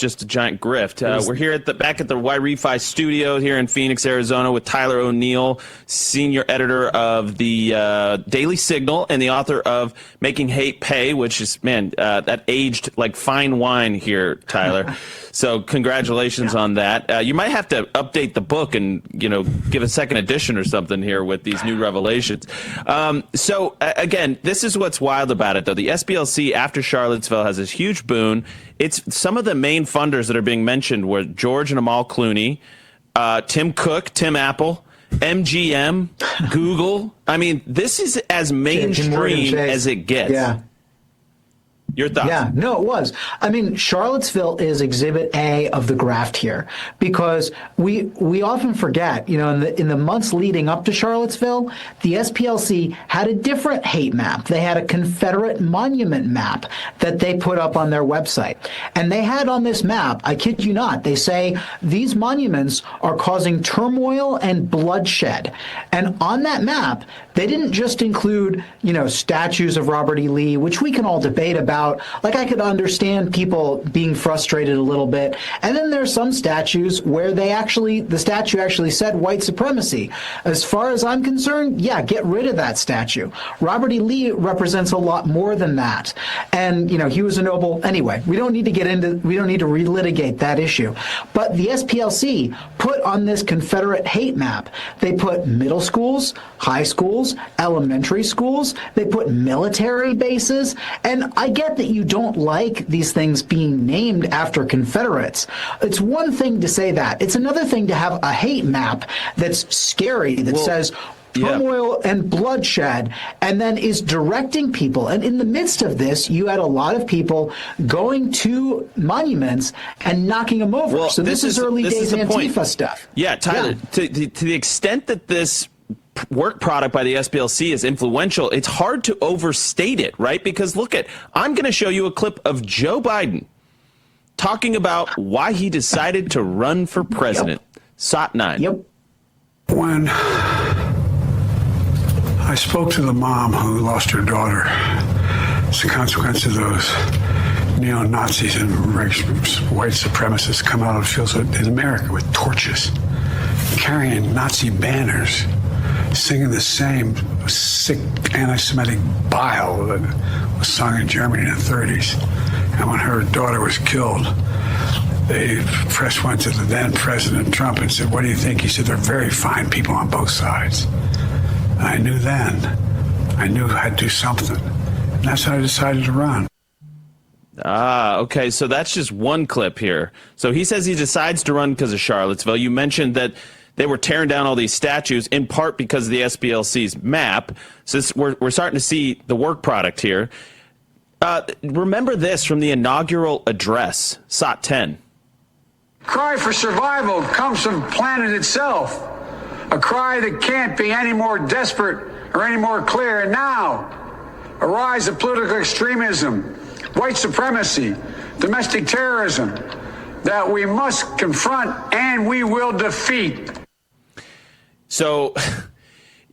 just a giant grift. We're here back at the YRefi studio here in Phoenix, Arizona, with Tyler O'Neill, senior editor of the Daily Signal and the author of Making Hate Pay, which is, man, that aged like fine wine here, Tyler. So congratulations on that. You might have to update the book and, give a second edition or something here with these new revelations. So again, this is what's wild about it, though. The SPLC after Charlottesville has this huge boon. It's some of the main funders that are being mentioned were George and Amal Clooney, Tim Cook, Tim Apple, MGM, Google. I mean, this is as mainstream as it gets. Yeah. Your thoughts? Yeah, no, it was. I mean, Charlottesville is Exhibit A of the graft here, because we often forget, in the months leading up to Charlottesville, the SPLC had a different hate map. They had a Confederate monument map that they put up on their website. And they had on this map, I kid you not, they say these monuments are causing turmoil and bloodshed. And on that map, they didn't just include, statues of Robert E. Lee, which we can all debate about. Like, I could understand people being frustrated a little bit. And then there's some statues where the statue actually said white supremacy. As far as I'm concerned, yeah, get rid of that statue. Robert E. Lee represents a lot more than that. And, he was a noble. Anyway, we don't need to relitigate that issue. But the SPLC put on this Confederate hate map, they put middle schools, high schools, elementary schools, they put military bases, and I get that you don't like these things being named after Confederates. It's one thing to say that. It's another thing to have a hate map that's scary, that says turmoil and bloodshed, and then is directing people. And in the midst of this, you had a lot of people going to monuments and knocking them over. Well, so this is early days Antifa stuff. Yeah, Tyler, to the extent that this work product by the SPLC is influential, it's hard to overstate it, right? Because I'm going to show you a clip of Joe Biden talking about why he decided to run for president. SOT 9. Yep. When I spoke to the mom who lost her daughter as a consequence of those neo-Nazis and white supremacists come out of fields in America with torches, carrying Nazi banners, singing the same sick anti-Semitic bile that was sung in Germany in the 30s. And when her daughter was killed, the press went to the then President Trump and said, "What do you think?" He said, "They're very fine people on both sides." And I knew then. I knew I'd do something. And that's how I decided to run. Okay, so that's just one clip here. So he says he decides to run because of Charlottesville. You mentioned that they were tearing down all these statues, in part because of the SPLC's map. So we're starting to see the work product here. Remember this from the inaugural address, SOT 10. Cry for survival comes from the planet itself. A cry that can't be any more desperate or any more clear. And now, a rise of political extremism, white supremacy, domestic terrorism, that we must confront and we will defeat. So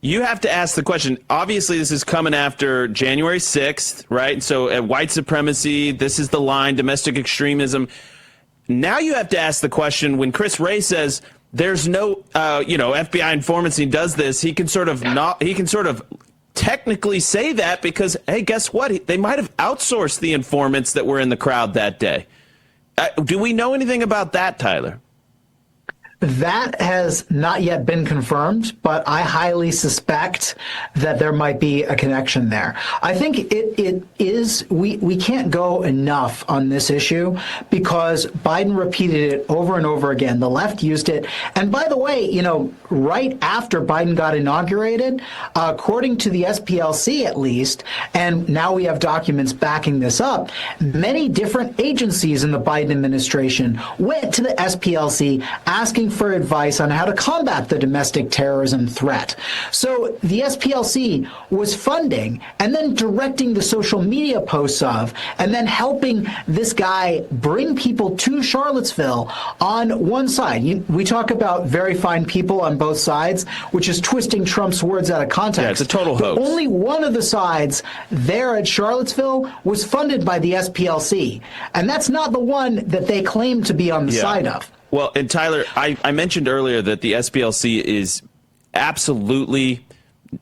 you have to ask the question, obviously this is coming after January 6th, right? So at white supremacy, this is the line, domestic extremism. Now you have to ask the question, when Chris Wray says there's no, FBI informants, he does this, he can sort of technically say that because, hey, guess what? They might have outsourced the informants that were in the crowd that day. Do we know anything about that, Tyler? That has not yet been confirmed, but I highly suspect that there might be a connection there. I think it is, we can't go enough on this issue because Biden repeated it over and over again. The left used it. And by the way, right after Biden got inaugurated, according to the SPLC at least, and now we have documents backing this up, many different agencies in the Biden administration went to the SPLC asking looking for advice on how to combat the domestic terrorism threat. So the SPLC was funding and then directing the social media posts of, and then helping this guy bring people to Charlottesville on one side. We talk about very fine people on both sides, which is twisting Trump's words out of context. Yeah, it's a total hoax. Only one of the sides there at Charlottesville was funded by the SPLC, and that's not the one that they claim to be on the side of. Well, and Tyler, I mentioned earlier that the SPLC is absolutely,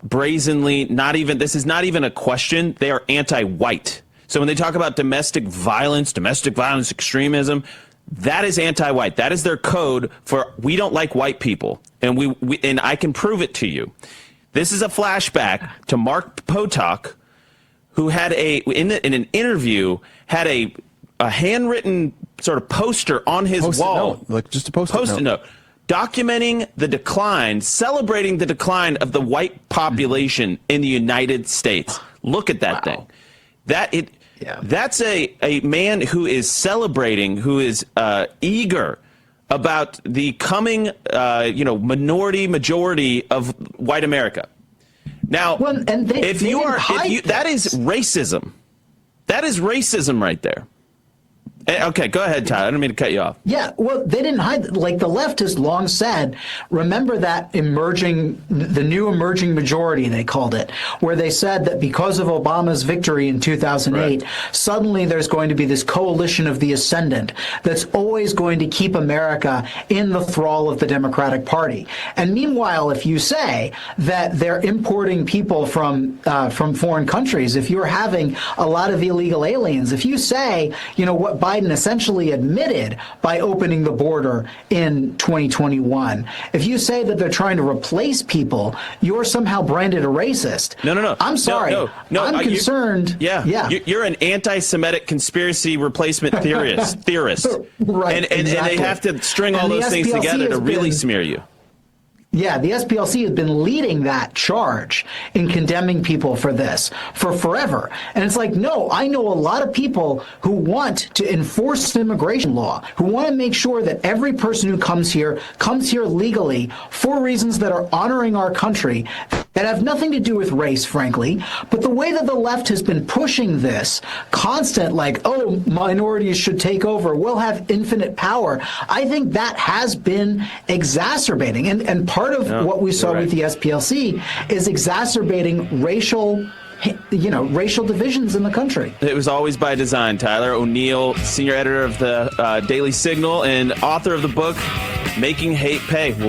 brazenly, this is not even a question. They are anti-white. So when they talk about domestic violence extremism, that is anti-white. That is their code for we don't like white people. And and I can prove it to you. This is a flashback to Mark Potok, who had in an interview, had a handwritten sort of poster on his wall. Like just a post-it note. Documenting the decline, celebrating the decline of the white population in the United States. Look at that thing. That's a man who is celebrating, who is eager about the coming majority of white America. Now, that is racism. That is racism right there. Okay, go ahead, Tyler. I don't mean to cut you off. Yeah, well, they didn't hide. Like the left has long said, remember that the new emerging majority, they called it, where they said that because of Obama's victory in 2008, suddenly there's going to be this coalition of the ascendant that's always going to keep America in the thrall of the Democratic Party. And meanwhile, if you say that they're importing people from foreign countries, if you're having a lot of illegal aliens, if you say, what Biden essentially admitted by opening the border in 2021. If you say that they're trying to replace people, you're somehow branded a racist. No. I'm sorry. No. I'm concerned. You're an anti-Semitic conspiracy replacement theorist. Right. And they have to string all those things together to really smear you. Yeah, the SPLC has been leading that charge in condemning people for this for forever. And it's like, no, I know a lot of people who want to enforce immigration law, who want to make sure that every person who comes here legally for reasons that are honoring our country, that have nothing to do with race, frankly. But the way that the left has been pushing this constant, like, oh, minorities should take over, we'll have infinite power, I think that has been exacerbating. And part of what we saw with the SPLC is exacerbating racial divisions in the country. It was always by design. Tyler O'Neill, senior editor of the Daily Signal and author of the book, Making Hate Pay. We'll